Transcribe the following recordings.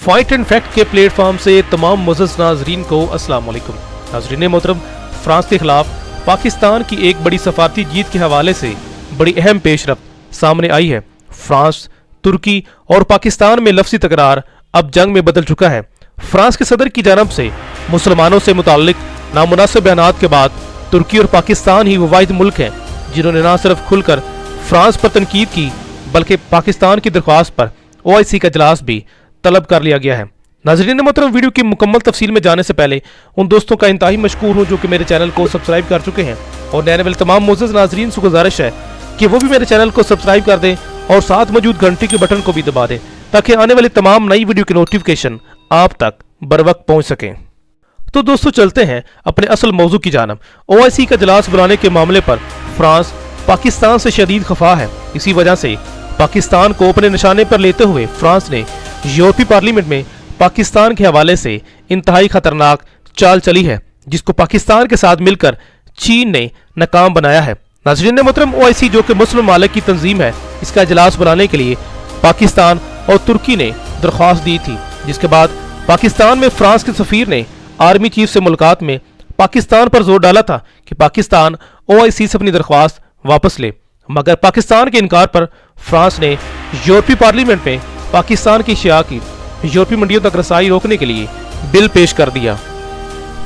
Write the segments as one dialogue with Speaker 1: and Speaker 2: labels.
Speaker 1: Fight and fact के platform से तमाम मुअज़्ज़ज़ नाज़रीन को अस्सलाम वालेकुम। नाज़रीन मोहतरम, फ्रांस के खिलाफ पाकिस्तान की एक बड़ी सफारती जीत के हवाले से बड़ी अहम पेशरफ्त सामने आई है। फ्रांस, तुर्की और पाकिस्तान में लफ्ज़ी तकरार अब जंग में बदल चुका है। फ्रांस के सदर की जानब से मुसलमानों से मुताल्लिक नामुनासिब बयानात के बाद तुर्की और पाकिस्तान ही वो वाहिद मुल्क हैं जिन्होंने न सिर्फ खुलकर फ्रांस पर तनकीद की बल्कि पाकिस्तान की दरख्वास्त पर OIC का इजलास भी तलब कर लिया गया है। नाज़रीन मोहतरम, वीडियो की मुकम्मल तफसील में जाने से पहले उन दोस्तों का इंतहाई मशकूर हूँ जो कि मेरे चैनल को सब्सक्राइब कर चुके हैं, और नए वाले तमाम मुअज़्ज़ज़ नाज़रीन से गुजारिश है कि वो भी मेरे चैनल को सब्सक्राइब कर दें और साथ मौजूद घंटी के बटन को भी दबा दें ताकि आने वाली तमाम नई वीडियो की नोटिफिकेशन आप तक बर वक्त पहुँच सकें। तो दोस्तों, चलते हैं अपने असल मौजू की जानब। OIC का इजलास बुलाने के मामले पर फ्रांस पाकिस्तान से शदीद खफा है। इसी वजह से पाकिस्तान को अपने निशाने पर लेते हुए फ्रांस ने यूरोपीय पार्लियामेंट में पाकिस्तान के हवाले से इंतहाई खतरनाक चाल चली है, जिसको पाकिस्तान के साथ मिलकर चीन ने नाकाम बनाया है। नाज़रीन मोहतरम, OIC जो कि मुस्लिम मालिक की तंजीम है, इसका इजलास बुलाने के लिए पाकिस्तान और तुर्की ने दरख्वास्त दी थी, जिसके बाद पाकिस्तान में फ्रांस के सफीर ने आर्मी चीफ से मुलाकात में पाकिस्तान पर जोर डाला था कि पाकिस्तान OIC से अपनी दरख्वास्त वापस ले, मगर पाकिस्तान के इनकार पर फ्रांस ने यूरोपीय पार्लियामेंट में पाकिस्तान की शिया की यूरोपीय मंडियों तक रसाई रोकने के लिए बिल पेश कर दिया।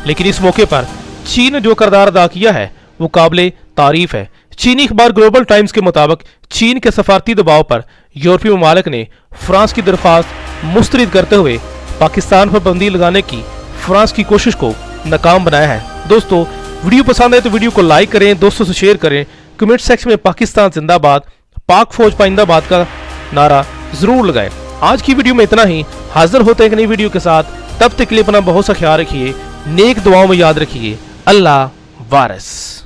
Speaker 1: लेकिन इस मौके पर चीन ने जो किरदार अदा किया है वो काबिल तारीफ है। चीनी अखबार ग्लोबल टाइम्स के मुताबिक चीन के सफारती दबाव पर यूरोपीय ममालिक ने फ्रांस की दरख्वास्त मुस्तरद करते हुए पाकिस्तान पर पाबंदी लगाने की फ्रांस की कोशिश को नाकाम बनाया है। दोस्तों, वीडियो पसंद आए तो वीडियो को लाइक करें, दोस्तों से शेयर करें, कमेंट सेक्शन में पाकिस्तान जिंदाबाद, पाक फौज पाइंदाबाद का नारा जरूर लगाएं। आज की वीडियो में इतना ही। हाजिर होते हैं एक नई वीडियो के साथ, तब तक के लिए अपना बहुत सा ख्याल रखिए, नेक दुआओं में याद रखिए। अल्लाह वारिस।